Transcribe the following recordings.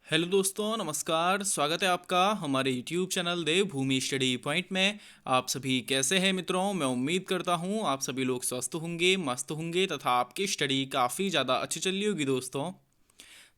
Hello दोस्तों, नमस्कार। स्वागत है आपका हमारे यूट्यूब चैनल देवभूमि स्टडी पॉइंट में। आप सभी कैसे हैं मित्रों? मैं उम्मीद करता हूं आप सभी लोग स्वस्थ होंगे, मस्त होंगे तथा आपकी स्टडी काफ़ी ज़्यादा अच्छी चल रही होगी दोस्तों।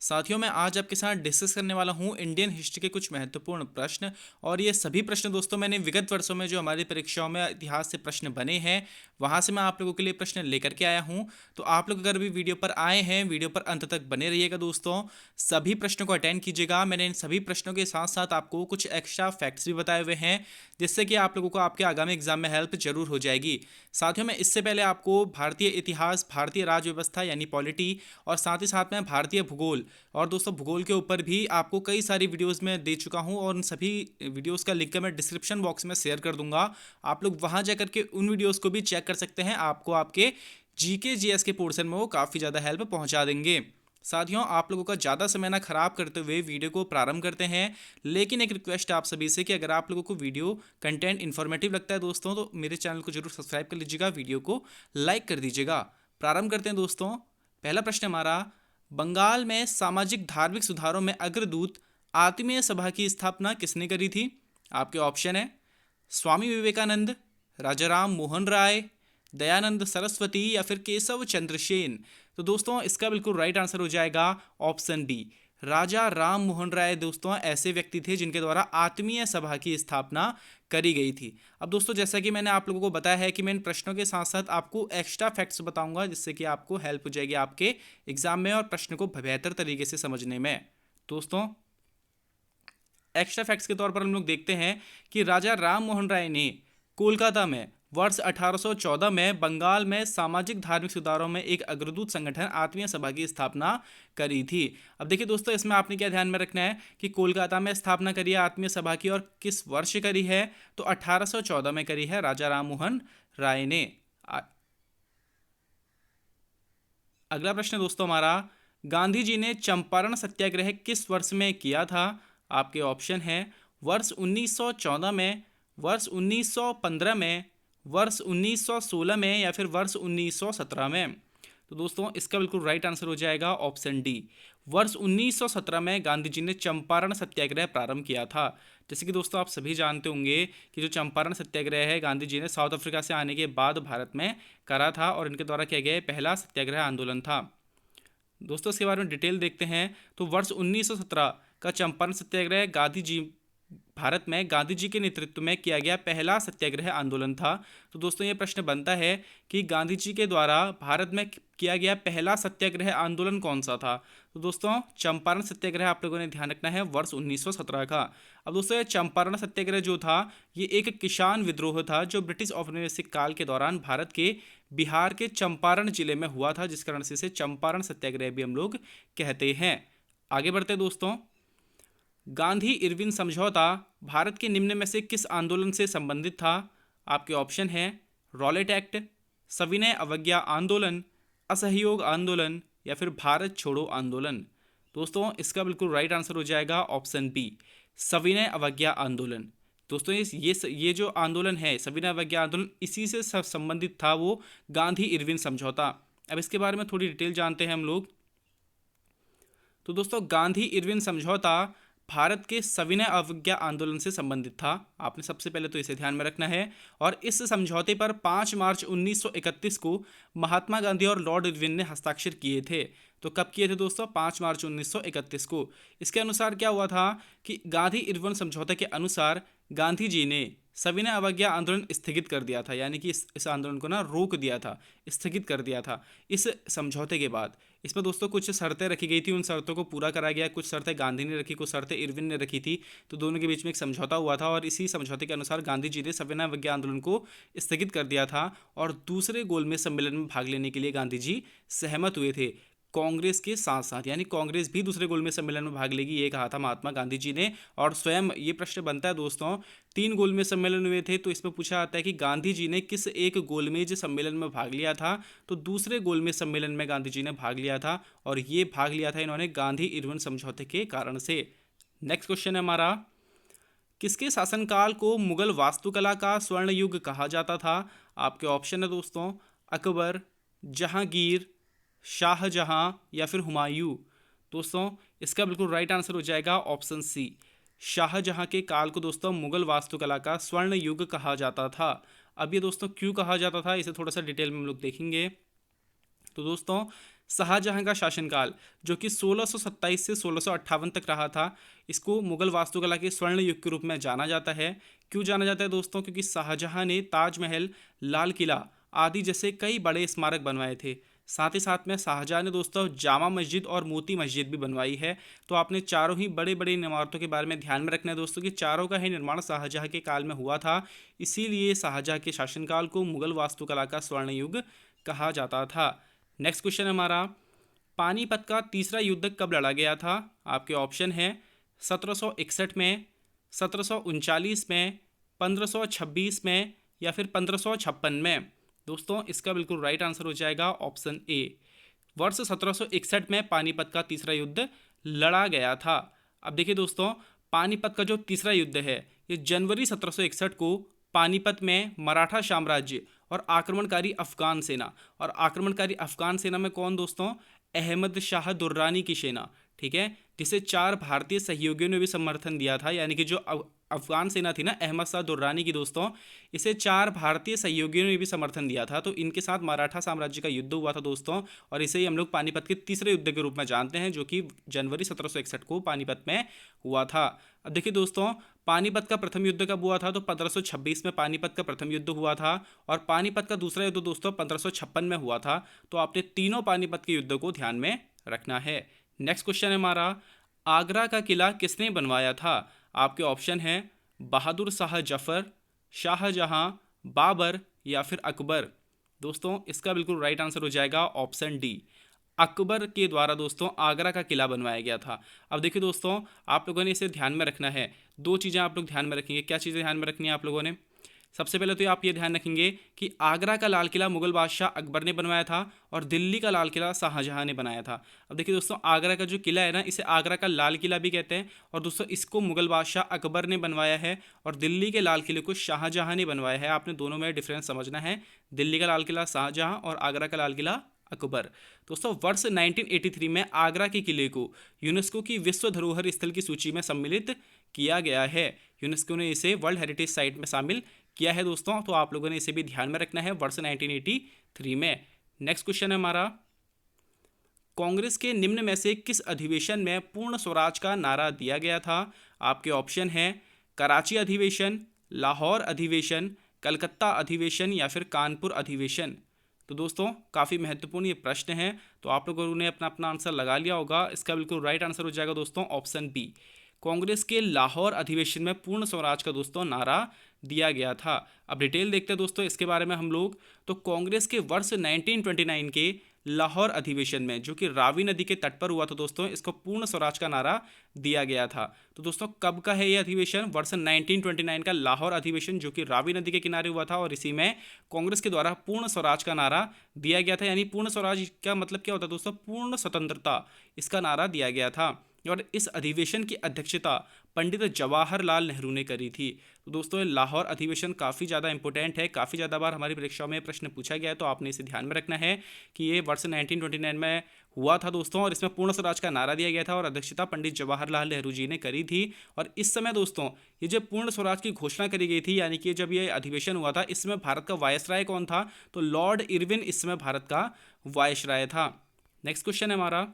साथियों, मैं आज आपके साथ डिस्कस करने वाला हूं इंडियन हिस्ट्री के कुछ महत्वपूर्ण प्रश्न। और ये सभी प्रश्न दोस्तों मैंने विगत वर्षों में जो हमारी परीक्षाओं में इतिहास से प्रश्न बने हैं वहां से मैं आप लोगों के लिए प्रश्न लेकर के आया हूं। तो आप लोग अगर भी वीडियो पर आए हैं, वीडियो पर अंत तक बने रहिएगा दोस्तों। सभी प्रश्नों को अटेंड कीजिएगा। मैंने इन सभी प्रश्नों के साथ साथ आपको कुछ एक्स्ट्रा फैक्ट्स भी बताए हुए हैं जिससे कि आप लोगों को आपके आगामी एग्जाम में हेल्प जरूर हो जाएगी। साथियों, मैं इससे पहले आपको भारतीय इतिहास, भारतीय राज व्यवस्था यानी पॉलिटी और साथ ही साथ में भारतीय भूगोल और दोस्तों भूगोल के ऊपर भी आपको कई सारी वीडियोस में दे चुका हूं और उन सभी वीडियोस का लिंक मैं डिस्क्रिप्शन बॉक्स में शेयर कर दूंगा। आप लोग वहां जाकर के उन वीडियोस को भी चेक कर सकते हैं। आपको आपके जीके जीएस के पोर्शन में वो काफ़ी ज़्यादा हेल्प पहुंचा देंगे। साथियों, आप लोगों का ज़्यादा समय ना खराब करते हुए वीडियो को प्रारंभ करते हैं। लेकिन एक रिक्वेस्ट आप सभी से कि अगर आप लोगों को वीडियो कंटेंट इन्फॉर्मेटिव लगता है दोस्तों तो मेरे चैनल को जरूर सब्सक्राइब कर लीजिएगा, वीडियो को लाइक कर दीजिएगा। प्रारंभ करते हैं दोस्तों। पहला प्रश्न हमारा, बंगाल में सामाजिक धार्मिक सुधारों में अग्रदूत आत्मीय सभा की स्थापना किसने करी थी? आपके ऑप्शन है स्वामी विवेकानंद, राजा राम मोहन राय, दयानंद सरस्वती या फिर केशव चंद्र सेन। तो दोस्तों इसका बिल्कुल राइट आंसर हो जाएगा ऑप्शन बी, राजा राम मोहन राय। दोस्तों ऐसे व्यक्ति थे जिनके द्वारा आत्मीय सभा की स्थापना करी गई थी। अब दोस्तों जैसा कि मैंने आप लोगों को बताया है कि मैं इन प्रश्नों के साथ साथ आपको एक्स्ट्रा फैक्ट्स बताऊंगा जिससे कि आपको हेल्प हो जाएगी आपके एग्जाम में और प्रश्न को बेहतर तरीके से समझने में। दोस्तों एक्स्ट्रा फैक्ट्स के तौर पर हम लोग देखते हैं कि राजा राम मोहन राय ने कोलकाता में वर्ष 1814 में बंगाल में सामाजिक धार्मिक सुधारों में एक अग्रदूत संगठन आत्मीय सभा की स्थापना करी थी। अब देखिए दोस्तों, इसमें आपने क्या ध्यान में रखना है कि कोलकाता में स्थापना करी है आत्मीय सभा की और किस वर्ष करी है, तो 1814 में करी है राजा राम मोहन राय ने। अगला प्रश्न दोस्तों हमारा, गांधी जी ने चंपारण सत्याग्रह किस वर्ष में किया था? आपके ऑप्शन है वर्ष 1914 में, वर्ष 1915 में, वर्ष 1916 में या फिर वर्ष 1917 में। तो दोस्तों इसका बिल्कुल राइट आंसर हो जाएगा ऑप्शन डी, वर्ष 1917 में गांधी जी ने चंपारण सत्याग्रह प्रारंभ किया था। जैसे कि दोस्तों आप सभी जानते होंगे कि जो चंपारण सत्याग्रह है गांधी जी ने साउथ अफ्रीका से आने के बाद भारत में करा था और इनके द्वारा किया गया पहला सत्याग्रह आंदोलन था। दोस्तों इसके बारे में डिटेल देखते हैं तो वर्ष 1917 का चंपारण सत्याग्रह गांधी जी भारत में गांधी जी के नेतृत्व में किया गया पहला सत्याग्रह आंदोलन था। तो दोस्तों ये प्रश्न बनता है कि गांधी जी के द्वारा भारत में किया गया पहला सत्याग्रह आंदोलन कौन सा था? तो दोस्तों चंपारण सत्याग्रह आप लोगों ने ध्यान रखना है वर्ष 1917 का। अब दोस्तों ये चंपारण सत्याग्रह जो था ये एक किसान विद्रोह था जो ब्रिटिश औपनिवेशिक काल के दौरान भारत के बिहार के चंपारण जिले में हुआ था, जिस कारण से इसे चंपारण सत्याग्रह भी हम लोग कहते हैं। आगे बढ़ते दोस्तों, गांधी इरविन समझौता भारत के निम्न में से किस आंदोलन से संबंधित था? आपके ऑप्शन है रॉलेट एक्ट, सविनय अवज्ञा आंदोलन, असहयोग आंदोलन या फिर भारत छोड़ो आंदोलन। दोस्तों इसका बिल्कुल राइट आंसर हो जाएगा ऑप्शन बी, सविनय अवज्ञा आंदोलन। दोस्तों ये जो आंदोलन है सविनय अवज्ञा आंदोलन इसी से संबंधित था वो गांधी इरविन समझौता। अब इसके बारे में थोड़ी डिटेल जानते हैं हम लोग। तो दोस्तों गांधी इरविन समझौता भारत के सविनय अवज्ञा आंदोलन से संबंधित था। आपने सबसे पहले तो इसे ध्यान में रखना है। और इस समझौते पर 5 मार्च 1931 को महात्मा गांधी और लॉर्ड इरविन ने हस्ताक्षर किए थे। तो कब किए थे दोस्तों? 5 मार्च 1931 को। इसके अनुसार क्या हुआ था कि गांधी इरविन समझौते के अनुसार गांधी जी ने सविनय अवज्ञा आंदोलन स्थगित कर दिया था, यानी कि इस आंदोलन को ना रोक दिया था, स्थगित कर दिया था इस समझौते के बाद। इसमें दोस्तों कुछ शर्तें रखी गई थी, उन शर्तों को पूरा करा गया। कुछ शर्तें गांधी ने रखी, कुछ शर्तें इरविन ने रखी थी। तो दोनों के बीच में एक समझौता हुआ था और इसी समझौते के अनुसार गांधी जी ने सविनय अवज्ञा आंदोलन को स्थगित कर दिया था और दूसरे गोलमेज सम्मेलन में भाग लेने के लिए गांधी जी सहमत हुए थे कांग्रेस के साथ साथ, यानी कांग्रेस भी दूसरे गोलमेज सम्मेलन में भाग लेगी, ये कहा था महात्मा गांधी जी ने। और स्वयं ये प्रश्न बनता है दोस्तों, 3 गोलमेज सम्मेलन हुए थे तो इसमें पूछा जाता है कि गांधी जी ने किस एक गोलमेज सम्मेलन में भाग लिया था? तो दूसरे गोलमेज सम्मेलन में गांधी जी ने भाग लिया था और ये भाग लिया था इन्होंने गांधी इरविन समझौते के कारण से। नेक्स्ट क्वेश्चन है हमारा, किसके शासनकाल को मुगल वास्तुकला का स्वर्ण युग कहा जाता था? आपके ऑप्शन है दोस्तों अकबर, जहांगीर, शाहजहां या फिर हुमायूं। दोस्तों इसका बिल्कुल राइट आंसर हो जाएगा ऑप्शन सी। शाहजहां के काल को दोस्तों मुगल वास्तुकला का स्वर्ण युग कहा जाता था। अब ये दोस्तों क्यों कहा जाता था, इसे थोड़ा सा डिटेल में हम लोग देखेंगे। तो दोस्तों शाहजहां का शासनकाल जो कि 1627 से 1658 तक रहा था, इसको मुगल वास्तुकला के स्वर्ण युग के रूप में जाना जाता है। क्यों जाना जाता है दोस्तों? क्योंकि शाहजहां ने ताजमहल, लाल किला आदि जैसे कई बड़े स्मारक बनवाए थे। साथ ही साथ में शाहजहां ने दोस्तों जामा मस्जिद और मोती मस्जिद भी बनवाई है। तो आपने चारों ही बड़े बड़े इमारतों के बारे में ध्यान में रखना है दोस्तों कि चारों का ही निर्माण शाहजहां के काल में हुआ था। इसीलिए शाहजहां के शासनकाल को मुगल वास्तुकला का स्वर्ण युग कहा जाता था। नेक्स्ट क्वेश्चन हमारा, पानीपत का तीसरा युद्ध कब लड़ा गया था? आपके ऑप्शन है 1761 में, 1739 में, 1526 में या फिर 1556 में। दोस्तों इसका बिल्कुल राइट आंसर हो जाएगा ऑप्शन ए। वर्ष 1761 में पानीपत का तीसरा युद्ध लड़ा गया था। अब देखिए दोस्तों, पानीपत का जो तीसरा युद्ध है ये जनवरी 1761 को पानीपत में मराठा साम्राज्य और आक्रमणकारी अफगान सेना में कौन दोस्तों? अहमद शाह दुर्रानी की सेना, ठीक है, जिसे 4 भारतीय सहयोगियों ने भी समर्थन दिया था। यानी कि जो अफगान सेना थी ना अहमद शाह दुर्रानी की दोस्तों, इसे 4 भारतीय सहयोगियों ने भी समर्थन दिया था। तो इनके साथ मराठा साम्राज्य का युद्ध हुआ था दोस्तों, और इसे ही हम लोग पानीपत के तीसरे युद्ध के रूप में जानते हैं, जो कि जनवरी 1761 को पानीपत में हुआ था। अब देखिए दोस्तों, पानीपत का प्रथम युद्ध कब हुआ था? तो 1526 में पानीपत का प्रथम युद्ध हुआ था, और पानीपत का दूसरा युद्ध दोस्तों 1556 में हुआ था। तो आपने तीनों पानीपत के युद्ध को ध्यान में रखना है। नेक्स्ट क्वेश्चन है हमारा, आगरा का किला किसने बनवाया था? आपके ऑप्शन हैं बहादुर शाह जफर, शाहजहां, बाबर या फिर अकबर। दोस्तों इसका बिल्कुल राइट आंसर हो जाएगा ऑप्शन डी, अकबर के द्वारा दोस्तों आगरा का किला बनवाया गया था। अब देखिए दोस्तों, आप लोगों ने इसे ध्यान में रखना है। दो चीज़ें आप लोग ध्यान में रखेंगे। क्या चीज़ें ध्यान में रखनी है आप लोगों ने? सबसे पहले तो आप ये ध्यान रखेंगे कि आगरा का लाल किला मुगल बादशाह अकबर ने बनवाया था और दिल्ली का लाल किला शाहजहां ने बनाया था। अब देखिए दोस्तों, आगरा का जो किला है ना, इसे आगरा का लाल किला भी कहते हैं, और दोस्तों इसको मुगल बादशाह अकबर ने बनवाया है, और दिल्ली के लाल किले को शाहजहां ने बनवाया है। आपने दोनों में डिफरेंस समझना है, दिल्ली का लाल किला शाहजहां और आगरा का लाल किला अकबर। दोस्तों वर्ष 1983 में आगरा के किले को यूनेस्को की विश्व धरोहर स्थल की सूची में सम्मिलित किया गया है। यूनेस्को ने इसे वर्ल्ड हेरिटेज साइट में शामिल किया है दोस्तों, तो आप लोगों ने इसे भी ध्यान में रखना है वर्ष 1983 में। नेक्स्ट क्वेश्चन है हमारा, कांग्रेस के निम्न में से किस अधिवेशन में पूर्ण स्वराज का नारा दिया गया था? आपके ऑप्शन हैं कराची अधिवेशन, लाहौर अधिवेशन, कलकत्ता अधिवेशन या फिर कानपुर अधिवेशन। तो दोस्तों काफ़ी महत्वपूर्ण ये प्रश्न है, तो आप लोगों ने अपना अपना आंसर लगा लिया होगा। इसका बिल्कुल राइट आंसर हो जाएगा दोस्तों ऑप्शन बी, कांग्रेस के लाहौर अधिवेशन में पूर्ण स्वराज का दोस्तों नारा दिया गया था। अब डिटेल देखते हैं दोस्तों इसके बारे में हम लोग। तो कांग्रेस के वर्ष 1929 के लाहौर अधिवेशन में, जो कि रावी नदी के तट पर हुआ था दोस्तों, इसको पूर्ण स्वराज का नारा दिया गया था। तो दोस्तों कब का है ये अधिवेशन? वर्ष 1929 का लाहौर अधिवेशन, जो कि रावी नदी के किनारे हुआ था, और इसी में कांग्रेस के द्वारा पूर्ण स्वराज का नारा दिया गया था। यानी पूर्ण स्वराज का मतलब क्या होता है दोस्तों? पूर्ण स्वतंत्रता, इसका नारा दिया गया था। और इस अधिवेशन की अध्यक्षता पंडित जवाहरलाल नेहरू ने करी थी। तो दोस्तों ये लाहौर अधिवेशन काफ़ी ज़्यादा इंपॉर्टेंट है, काफ़ी ज़्यादा बार हमारी परीक्षाओं में प्रश्न पूछा गया है, तो आपने इसे ध्यान में रखना है कि ये वर्ष 1929 में हुआ था दोस्तों, और इसमें पूर्ण स्वराज का नारा दिया गया था और अध्यक्षता पंडित जवाहरलाल नेहरू जी ने करी थी। और इस समय दोस्तों ये जब पूर्ण स्वराज की घोषणा करी गई थी, यानी कि जब ये अधिवेशन हुआ था, इस समय भारत का वायसराय कौन था? तो लॉर्ड इरविन इस समय भारत का वायसराय था। नेक्स्ट क्वेश्चन है हमारा,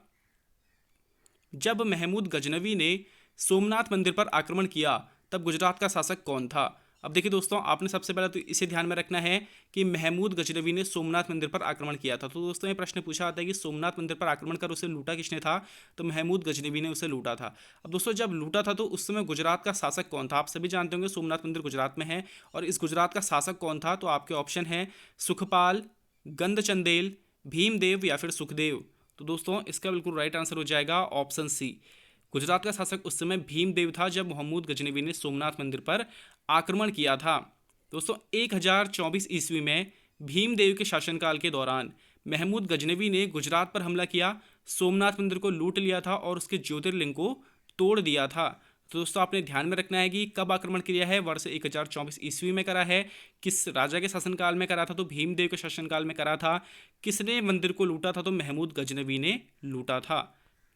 जब महमूद गजनवी ने सोमनाथ मंदिर पर आक्रमण किया तब गुजरात का शासक कौन था? अब देखिए दोस्तों, आपने सबसे पहले तो इसे ध्यान में रखना है कि महमूद गजनवी ने सोमनाथ मंदिर पर आक्रमण किया था। तो दोस्तों ये प्रश्न पूछा आता है कि सोमनाथ मंदिर पर आक्रमण कर उसे लूटा किसने था? तो महमूद गजनवी ने उसे लूटा था। अब दोस्तों जब लूटा था तो उस समय गुजरात का शासक कौन था? आप सभी जानते होंगे सोमनाथ मंदिर गुजरात में है, और इस गुजरात का शासक कौन था? तो आपके ऑप्शन है सुखपाल, गंधचंदेल, भीमदेव या फिर सुखदेव। तो दोस्तों इसका बिल्कुल राइट आंसर हो जाएगा ऑप्शन सी, गुजरात का शासक उस समय भीमदेव था जब महमूद गजनवी ने सोमनाथ मंदिर पर आक्रमण किया था। दोस्तों 1024 ईस्वी में भीमदेव के शासनकाल के दौरान महमूद गजनवी ने गुजरात पर हमला किया, सोमनाथ मंदिर को लूट लिया था और उसके ज्योतिर्लिंग को तोड़ दिया था। तो दोस्तों आपने ध्यान में रखना है कि कब आक्रमण किया है? वर्ष 1024 ईस्वी में करा है। किस राजा के शासनकाल में करा था? तो भीमदेव के शासनकाल में करा था। किसने मंदिर को लूटा था? तो महमूद गजनवी ने लूटा था।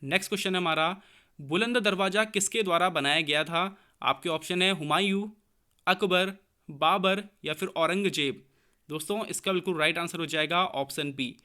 नेक्स्ट क्वेश्चन है हमारा, बुलंद दरवाजा किसके द्वारा बनाया गया था? आपके ऑप्शन है हुमायूं, अकबर, बाबर या फिर औरंगजेब। दोस्तों इसका बिल्कुल राइट आंसर हो जाएगा ऑप्शन बी,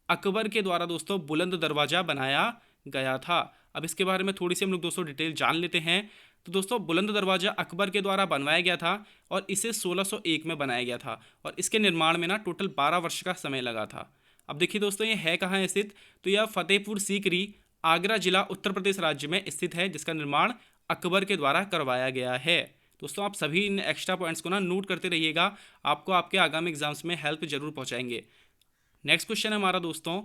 अकबर के द्वारा दोस्तों बुलंद दरवाजा बनाया गया था। अब इसके बारे में थोड़ी सी हम लोग दोस्तों डिटेल जान लेते हैं। तो दोस्तों बुलंद दरवाजा अकबर के द्वारा बनवाया गया था और इसे 1601 में बनाया गया था और इसके निर्माण में ना टोटल 12 वर्ष का समय लगा था। अब देखिए दोस्तों ये है कहाँ स्थित, तो यह फतेहपुर सीकरी, आगरा जिला, उत्तर प्रदेश राज्य में स्थित है, जिसका निर्माण अकबर के द्वारा करवाया गया है। दोस्तों आप सभी इन एक्स्ट्रा पॉइंट्स को ना नोट करते रहिएगा, आपको आपके आगामी एग्जाम्स में हेल्प जरूर पहुंचाएंगे। नेक्स्ट क्वेश्चन है हमारा दोस्तों,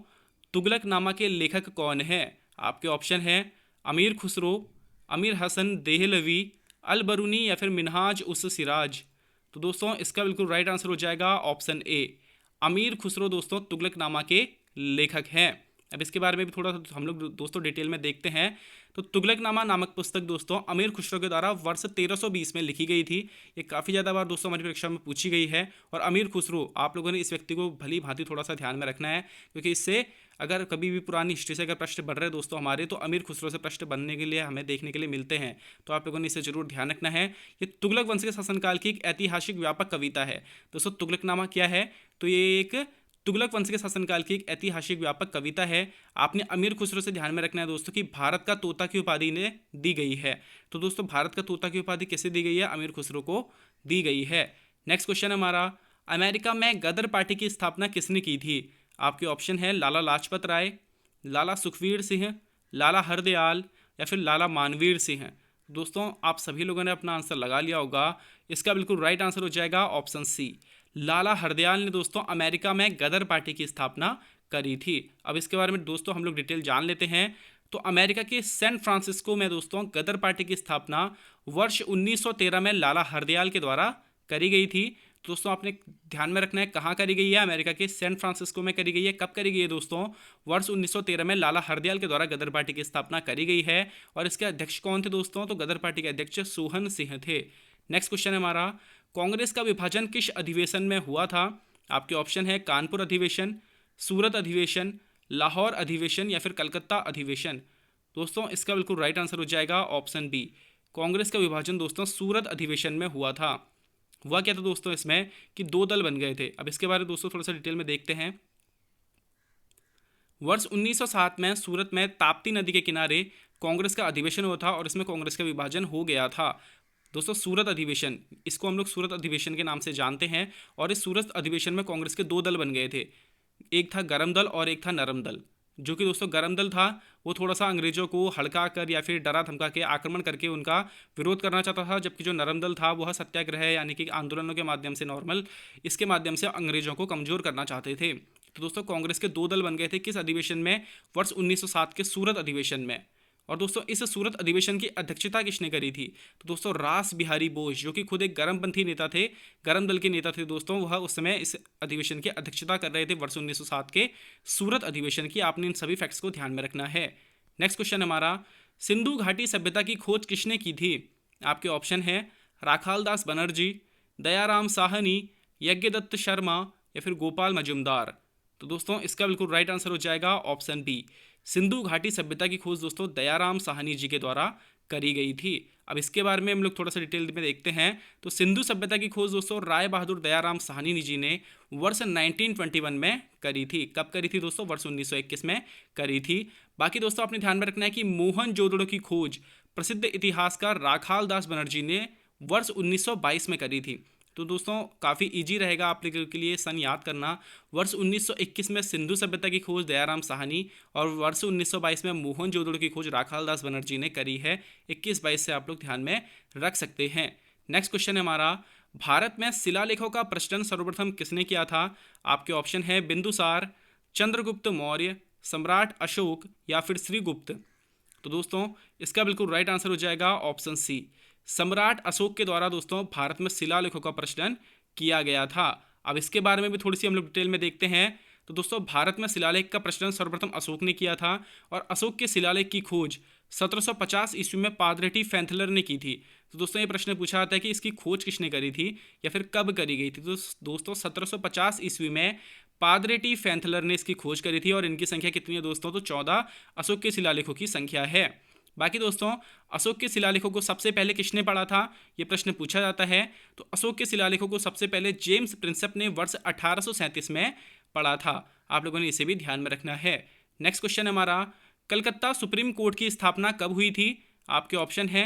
तुगलकनामा के लेखक कौन है? आपके ऑप्शन है अमीर खुसरो, अमीर हसन देहलवी, अल बरूनी या फिर मिनहाज उस सिराज। तो दोस्तों इसका बिल्कुल राइट आंसर हो जाएगा ऑप्शन ए, अमीर खुसरो दोस्तों तुगलकनामा के लेखक हैं। अब इसके बारे में भी थोड़ा हम लोग दोस्तों डिटेल में देखते हैं। तो तुगलकनामा नामक पुस्तक दोस्तों अमीर खुसरो के द्वारा वर्ष 1320 में लिखी गई थी। ये काफ़ी ज़्यादा बार दोस्तों हमारी परीक्षा में पूछी गई है और अमीर खुसरो, आप लोगों ने इस व्यक्ति को भली भांति थोड़ा सा ध्यान में रखना है, क्योंकि इससे अगर कभी भी पुरानी हिस्ट्री से अगर प्रश्न बढ़ रहे हैं दोस्तों हमारे, तो अमीर खुसरो से प्रश्न बनने के लिए हमें देखने के लिए मिलते हैं। तो आप लोगों ने इसे जरूर ध्यान रखना है। ये तुगलक वंश के शासनकाल की एक ऐतिहासिक व्यापक कविता है। दोस्तों तुगलकनामा क्या है? तो ये एक तुगलक वंश के शासनकाल की एक ऐतिहासिक व्यापक कविता है। आपने अमीर खुसरो से ध्यान में रखना है दोस्तों कि भारत का तोता की उपाधि ने दी गई है। तो दोस्तों भारत का तोता की उपाधि किसे दी गई है? अमीर खुसरो को दी गई है। नेक्स्ट क्वेश्चन है हमारा, अमेरिका में गदर पार्टी की स्थापना किसने की थी? आपके ऑप्शन है लाला लाजपत राय, लाला सुखवीर सिंह, लाला हरदयाल या फिर लाला मानवीर सिंह। दोस्तों आप सभी लोगों ने अपना आंसर लगा लिया होगा। इसका बिल्कुल राइट आंसर हो जाएगा ऑप्शन सी, लाला हरदयाल ने दोस्तों अमेरिका में गदर पार्टी की स्थापना करी थी। अब इसके बारे में दोस्तों हम लोग डिटेल जान लेते हैं। तो अमेरिका के सैन फ्रांसिस्को में दोस्तों गदर पार्टी की स्थापना वर्ष 1913 में लाला हरदयाल के द्वारा करी गई थी। तो दोस्तों आपने ध्यान में रखना है कहाँ करी गई है? अमेरिका के सैन फ्रांसिस्को में करी गई है। कब करी गई है दोस्तों? वर्ष 1913 में लाला हरदयाल के द्वारा गदर पार्टी की स्थापना करी गई है। और इसके अध्यक्ष कौन थे दोस्तों? तो गदर पार्टी के अध्यक्ष सोहन सिंह थे। नेक्स्ट क्वेश्चन है हमारा, कांग्रेस का विभाजन किस अधिवेशन में हुआ था? आपके ऑप्शन है कानपुर अधिवेशन, सूरत अधिवेशन, लाहौर अधिवेशन या फिर कलकत्ता अधिवेशन। दोस्तों इसका बिल्कुल राइट आंसर हो जाएगा ऑप्शन बी, कांग्रेस का विभाजन दोस्तों सूरत अधिवेशन में हुआ था। हुआ क्या था दोस्तों इसमें कि दो दल बन गए थे। अब इसके बारे में दोस्तों थोड़ा सा डिटेल में देखते हैं। वर्ष 1907 में सूरत में ताप्ती नदी के किनारे कांग्रेस का अधिवेशन हुआ था और इसमें कांग्रेस का विभाजन हो गया था। दोस्तों सूरत अधिवेशन, इसको हम लोग सूरत अधिवेशन के नाम से जानते हैं। और इस सूरत अधिवेशन में कांग्रेस के दो दल बन गए थे, एक था गरम दल और एक था नरम दल। जो कि दोस्तों गरम दल था वो थोड़ा सा अंग्रेजों को हड़का कर या फिर डरा धमका के आक्रमण करके उनका विरोध करना चाहता था, जबकि जो नरम दल था वह सत्याग्रह यानी कि आंदोलनों के माध्यम से, नॉर्मल इसके माध्यम से अंग्रेजों को कमजोर करना चाहते थे। तो दोस्तों कांग्रेस के दो दल बन गए थे किस अधिवेशन में? वर्ष 1907 के सूरत अधिवेशन में। और दोस्तों इस सूरत अधिवेशन की अध्यक्षता किसने करी थी? तो दोस्तों रास बिहारी बोस, जो कि खुद एक गरमपंथी नेता थे, गरम दल के नेता थे दोस्तों, वह उस समय इस अधिवेशन की अध्यक्षता कर रहे थे वर्ष 1907 के सूरत अधिवेशन की। आपने इन सभी फैक्ट्स को ध्यान में रखना है। नेक्स्ट क्वेश्चन हमारा, सिंधु घाटी सभ्यता की खोज किसने की थी? आपके ऑप्शन है राखाल दास बनर्जी, दयाराम साहनी, यज्ञदत्त शर्मा या फिर गोपाल मजुमदार। तो दोस्तों इसका बिल्कुल राइट आंसर हो जाएगा ऑप्शन बी, सिंधु घाटी सभ्यता की खोज दोस्तों दयाराम साहनी जी के द्वारा करी गई थी। अब इसके बारे में हम लोग थोड़ा सा डिटेल में देखते हैं। तो सिंधु सभ्यता की खोज दोस्तों राय बहादुर दयाराम साहनी जी ने वर्ष 1921 में करी थी। कब करी थी दोस्तों? वर्ष 1921 में करी थी। बाकी दोस्तों आपने ध्यान में रखना है कि मोहनजोदड़ो की खोज प्रसिद्ध इतिहासकार राखाल दास बनर्जी ने वर्ष 1922 में करी थी। तो दोस्तों काफ़ी इजी रहेगा आप लोगों के लिए सन याद करना। वर्ष 1921 में सिंधु सभ्यता की खोज दयाराम साहनी और वर्ष 1922 में मोहनजोदड़ो की खोज राखाल दास बनर्जी ने करी है। 21-22 से आप लोग ध्यान में रख सकते हैं। नेक्स्ट क्वेश्चन है हमारा, भारत में शिलालेखों का प्रचलन सर्वप्रथम किसने किया था? आपके ऑप्शन है बिंदुसार, चंद्रगुप्त मौर्य, सम्राट अशोक या फिर श्रीगुप्त। तो दोस्तों इसका बिल्कुल राइट आंसर हो जाएगा ऑप्शन सी, सम्राट अशोक के द्वारा दोस्तों भारत में शिलालेखों का प्रचलन किया गया था। अब इसके बारे में भी थोड़ी सी हम लोग डिटेल में देखते हैं। तो दोस्तों भारत में शिलालेख का प्रचलन सर्वप्रथम अशोक ने किया था और अशोक के शिलालेख की खोज 1750 ईस्वी में पादरेटी फैंथलर ने की थी। तो दोस्तों ये प्रश्न पूछा जाता है कि इसकी खोज किसने करी थी या फिर कब करी गई थी? तो दोस्तों 1750 ईस्वी में पादरेटी फैंथलर ने इसकी खोज करी थी। और इनकी संख्या कितनी है दोस्तों, तो 14 अशोक के शिलालेखों की संख्या है। बाकी दोस्तों, अशोक के शिलालेखों को सबसे पहले किसने पढ़ा था, ये प्रश्न पूछा जाता है। तो अशोक के शिलालेखों को सबसे पहले जेम्स प्रिंसेप ने वर्ष 1837 में पढ़ा था। आप लोगों ने इसे भी ध्यान में रखना है। नेक्स्ट क्वेश्चन हमारा, कलकत्ता सुप्रीम कोर्ट की स्थापना कब हुई थी। आपके ऑप्शन है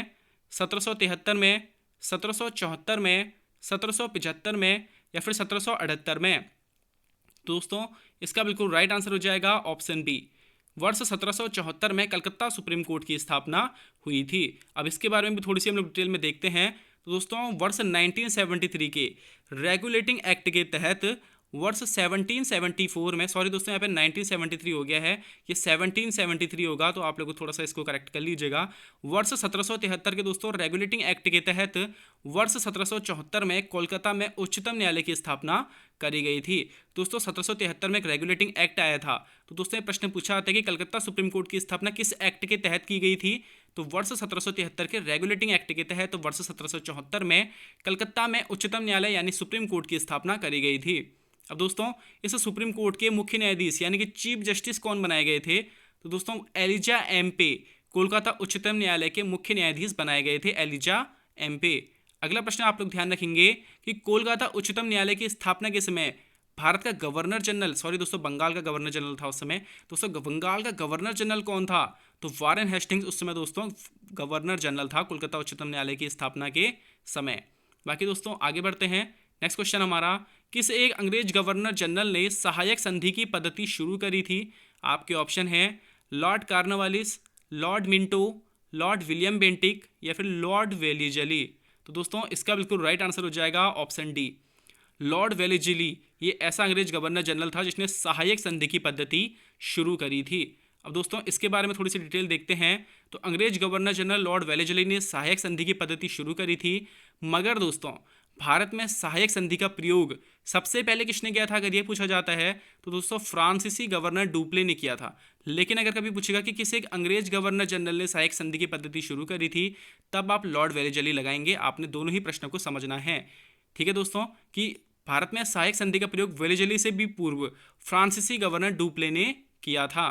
1773 में, 1774 में, 1775 में या फिर 1778 में। दोस्तों, इसका बिल्कुल राइट आंसर हो जाएगा ऑप्शन बी, वर्ष 1774 में कलकत्ता सुप्रीम कोर्ट की स्थापना हुई थी। अब इसके बारे में भी थोड़ी सी हम लोग डिटेल में देखते हैं। तो दोस्तों, वर्ष 1973 के रेगुलेटिंग एक्ट के तहत वर्ष 1774 में, सॉरी दोस्तों यहाँ पे 1973 हो गया है, ये 1773 होगा, तो आप लोग थोड़ा सा इसको करेक्ट कर लीजिएगा। वर्ष 1773 के दोस्तों रेगुलेटिंग एक्ट के तहत वर्ष 1774 में कोलकाता में उच्चतम न्यायालय की स्थापना करी गई थी। दोस्तों 1773 में एक रेगुलेटिंग एक्ट आया था। तो दोस्तों ये प्रश्न पूछा जाता है कि कलकत्ता सुप्रीम कोर्ट की स्थापना किस एक्ट के तहत की गई थी। तो वर्ष 1773 के रेगुलेटिंग एक्ट के तहत वर्ष 1774 में कलकत्ता में उच्चतम न्यायालय यानी सुप्रीम कोर्ट की स्थापना करी गई थी। अब दोस्तों, इस सुप्रीम कोर्ट के मुख्य न्यायाधीश यानी कि चीफ जस्टिस कौन बनाए गए थे। तो दोस्तों, एलिजा एम्पे कोलकाता उच्चतम न्यायालय के मुख्य न्यायाधीश बनाए गए थे, एलिजा एम्पे। अगला प्रश्न आप लोग ध्यान रखेंगे कि कोलकाता उच्चतम न्यायालय की स्थापना के समय भारत का गवर्नर जनरल, सॉरी दोस्तों बंगाल का गवर्नर जनरल था उस समय। दोस्तों बंगाल का गवर्नर जनरल कौन था, तो वारेन हेस्टिंग्स उस समय दोस्तों गवर्नर जनरल था कोलकाता उच्चतम न्यायालय की स्थापना के समय। बाकी दोस्तों आगे बढ़ते हैं। नेक्स्ट क्वेश्चन हमारा, किस एक अंग्रेज गवर्नर जनरल ने सहायक संधि की पद्धति शुरू करी थी। आपके ऑप्शन है Lord Cornwallis, Lord Minto, Lord William Bentinck या फिर लॉर्ड वेलिजली। तो दोस्तों इसका बिल्कुल राइट आंसर हो जाएगा ऑप्शन डी, लॉर्ड वेलिजली। ये ऐसा अंग्रेज गवर्नर जनरल था जिसने सहायक संधि की पद्धति शुरू करी थी। अब दोस्तों इसके बारे में थोड़ी सी डिटेल देखते हैं। तो अंग्रेज गवर्नर जनरल लॉर्ड वेलिजली ने सहायक संधि की पद्धति शुरू करी थी, मगर दोस्तों भारत में सहायक संधि का प्रयोग सबसे पहले किसने किया था, अगर ये पूछा जाता है तो दोस्तों फ्रांसीसी गवर्नर डुप्ले ने किया था। लेकिन अगर कभी पूछेगा कि किस एक अंग्रेज गवर्नर जनरल ने सहायक संधि की पद्धति शुरू करी थी, तब आप लॉर्ड वेलिजली लगाएंगे। आपने दोनों ही प्रश्नों को समझना है। ठीक है दोस्तों, कि भारत में सहायक संधि का प्रयोग वेलिजली से भी पूर्व फ्रांसीसी गवर्नर डुप्ले ने किया था।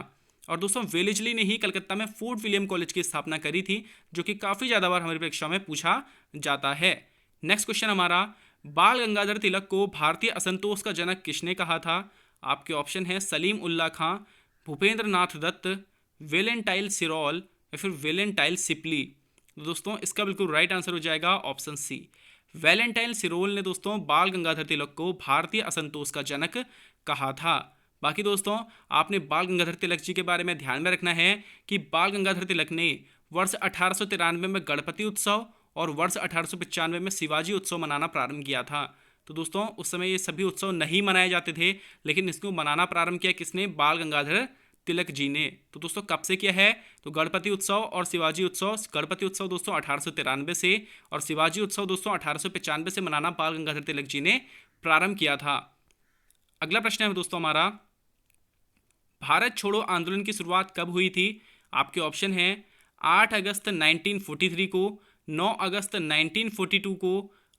और दोस्तों वेलिजली ने ही कलकत्ता में फोर्ट विलियम कॉलेज की स्थापना करी थी, जो कि काफ़ी ज़्यादा बार हमारी परीक्षा में पूछा जाता है। नेक्स्ट क्वेश्चन हमारा, बाल गंगाधर तिलक को भारतीय असंतोष का जनक किसने कहा था। आपके ऑप्शन है सलीम उल्लाह खां, भूपेंद्र नाथ दत्त, वेलेंटाइन सिरोल या फिर वेलेंटाइन सिपली। तो दोस्तों इसका बिल्कुल राइट आंसर हो जाएगा ऑप्शन सी, वेलेंटाइन सिरोल ने दोस्तों बाल गंगाधर तिलक को भारतीय असंतोष का जनक कहा था। बाकी दोस्तों आपने बाल गंगाधर तिलक जी के बारे में ध्यान में रखना है कि बाल गंगाधर तिलक ने वर्ष 1893 में गणपति उत्सव और वर्ष 1895 में शिवाजी उत्सव मनाना प्रारंभ किया था। तो दोस्तों उस समय ये सभी उत्सव नहीं मनाए जाते थे, लेकिन इसको मनाना प्रारंभ किया किसने, बाल गंगाधर तिलक जी ने। तो दोस्तों कब से किया है, तो गणपति उत्सव और शिवाजी उत्सव, गणपति उत्सव दोस्तों 1893 से और शिवाजी उत्सव दोस्तों 1895 से मनाना बाल गंगाधर तिलक जी ने प्रारंभ किया था। अगला प्रश्न है दोस्तों हमारा, भारत छोड़ो आंदोलन की शुरुआत कब हुई थी। आपके ऑप्शन है 8 अगस्त 1943 को, 9 अगस्त 1942 को,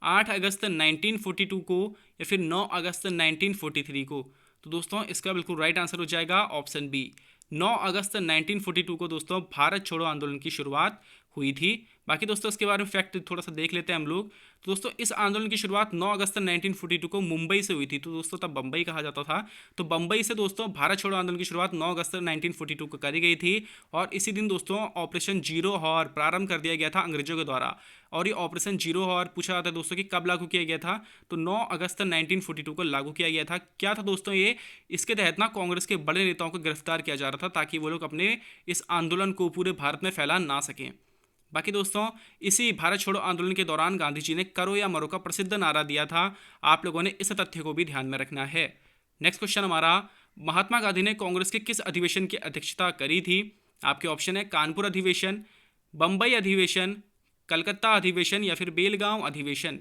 8 अगस्त 1942 को या फिर 9 अगस्त 1943 को। तो दोस्तों इसका बिल्कुल राइट आंसर हो जाएगा ऑप्शन बी, 9 अगस्त 1942 को दोस्तों भारत छोड़ो आंदोलन की शुरुआत हुई थी। बाकी दोस्तों इसके बारे में फैक्ट थोड़ा सा देख लेते हैं हम लोग। तो दोस्तों इस आंदोलन की शुरुआत 9 अगस्त 1942 को मुंबई से हुई थी। तो दोस्तों तब बम्बई कहा जाता था। तो बम्बई से दोस्तों भारत छोड़ो आंदोलन की शुरुआत 9 अगस्त 1942 को करी गई थी और इसी दिन दोस्तों ऑपरेशन जीरो हॉर प्रारंभ कर दिया गया था अंग्रेजों के द्वारा। और ये ऑपरेशन जीरो हॉर पूछा जाता है दोस्तों कि कब लागू किया गया था, तो 9 अगस्त 1942 को लागू किया गया था। क्या था दोस्तों ये, इसके तहत ना कांग्रेस के बड़े नेताओं को गिरफ्तार किया जा रहा था ताकि वो लोग अपने इस आंदोलन को पूरे भारत में फैला ना सकें। बाकी दोस्तों इसी भारत छोड़ो आंदोलन के दौरान गांधी जी ने करो या मरो का प्रसिद्ध नारा दिया था। आप लोगों ने इस तथ्य को भी ध्यान में रखना है। नेक्स्ट क्वेश्चन हमारा, महात्मा गांधी ने कांग्रेस के किस अधिवेशन की अध्यक्षता करी थी। आपके ऑप्शन है कानपुर अधिवेशन, बम्बई अधिवेशन, कलकत्ता अधिवेशन या फिर बेलगांव अधिवेशन।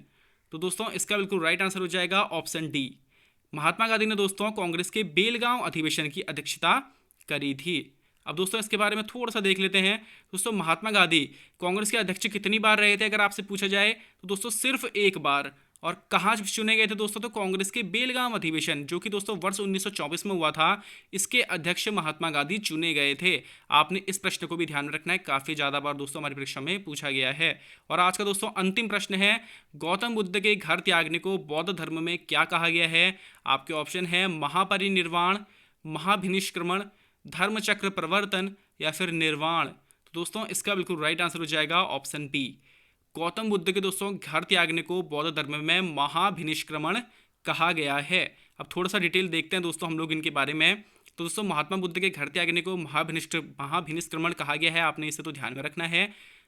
तो दोस्तों इसका बिल्कुल राइट आंसर हो जाएगा ऑप्शन डी, महात्मा गांधी ने दोस्तों कांग्रेस के बेलगांव अधिवेशन की अध्यक्षता करी थी। अब दोस्तों इसके बारे में थोड़ा सा देख लेते हैं। दोस्तों महात्मा गांधी कांग्रेस के अध्यक्ष कितनी बार रहे थे, अगर आपसे पूछा जाए तो दोस्तों सिर्फ एक बार, और कहाँ चुने गए थे दोस्तों? तो कांग्रेस के बेलगाम अधिवेशन, जो कि दोस्तों वर्ष 1924 में हुआ था, इसके अध्यक्ष महात्मा गांधी चुने गए थे। आपने इस प्रश्न को भी ध्यान में रखना है, काफी ज्यादा बार दोस्तों हमारी परीक्षा में पूछा गया है। और आज का दोस्तों अंतिम प्रश्न है, गौतम बुद्ध के घर त्यागने को बौद्ध धर्म में क्या कहा गया है? आपके ऑप्शन है महापरिनिर्वाण, महाभिनिष्क्रमण, धर्मचक्र प्रवर्तन या फिर निर्वाण। तो दोस्तों इसका बिल्कुल राइट आंसर हो जाएगा ऑप्शन बी। गौतम बुद्ध के दोस्तों घर त्यागने को बौद्ध धर्म में महाभिनिष्क्रमण कहा गया है। अब थोड़ा सा डिटेल देखते हैं दोस्तों हम लोग इनके बारे में। तो दोस्तों महात्मा बुद्ध के घर त्यागने को महाभिनिष्क्रमण कहा गया है, आपने इसे तो ध्यान में रखना है।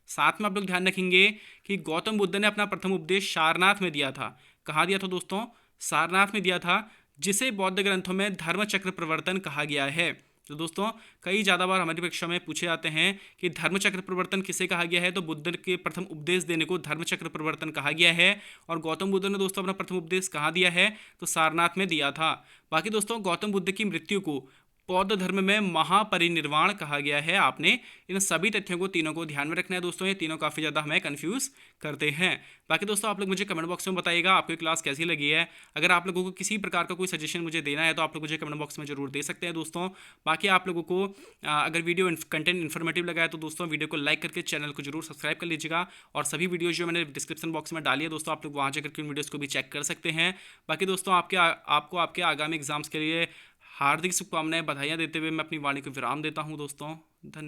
साथ में आप लोग ध्यान रखेंगे कि गौतम बुद्ध ने अपना प्रथम उपदेश सारनाथ में दिया था। कहाँ दिया था दोस्तों? सारनाथ में दिया था, जिसे बौद्ध ग्रंथों में धर्मचक्र प्रवर्तन कहा गया है। तो दोस्तों कई ज़्यादा बार हमारी परीक्षा में पूछे जाते हैं कि धर्मचक्र प्रवर्तन किसे कहा गया है? तो बुद्ध के प्रथम उपदेश देने को धर्मचक्र प्रवर्तन कहा गया है। और गौतम बुद्ध ने दोस्तों अपना प्रथम उपदेश कहाँ दिया है? तो सारनाथ में दिया था। बाकी दोस्तों गौतम बुद्ध की मृत्यु को बौद्ध धर्म में महापरिनिर्वाण कहा गया है। आपने इन सभी तथ्यों को तीनों को ध्यान में रखना है दोस्तों, ये तीनों काफ़ी ज़्यादा हमें कंफ्यूज करते हैं। बाकी दोस्तों आप लोग मुझे कमेंट बॉक्स में बताइएगा आपको क्लास कैसी लगी है। अगर आप लोगों को किसी प्रकार का कोई सजेशन मुझे देना है तो आप लोग मुझे कमेंट बॉक्स में जरूर दे सकते हैं दोस्तों। बाकी आप लोगों को अगर वीडियो कंटेंट इन्फॉर्मेटिव लगा है तो दोस्तों वीडियो को लाइक करके चैनल को जरूर सब्सक्राइब कर लीजिएगा। और सभी वीडियोज जो मैंने डिस्क्रिप्शन बॉक्स में डाली है दोस्तों, आप लोग वहाँ जाकर के उन वीडियोज़ को भी चेक कर सकते हैं। बाकी दोस्तों आपको आपके आगामी एग्जाम्स के लिए हार्दिक शुभकामनाएं, बधाइयाँ देते हुए मैं अपनी वाणी को विराम देता हूँ दोस्तों।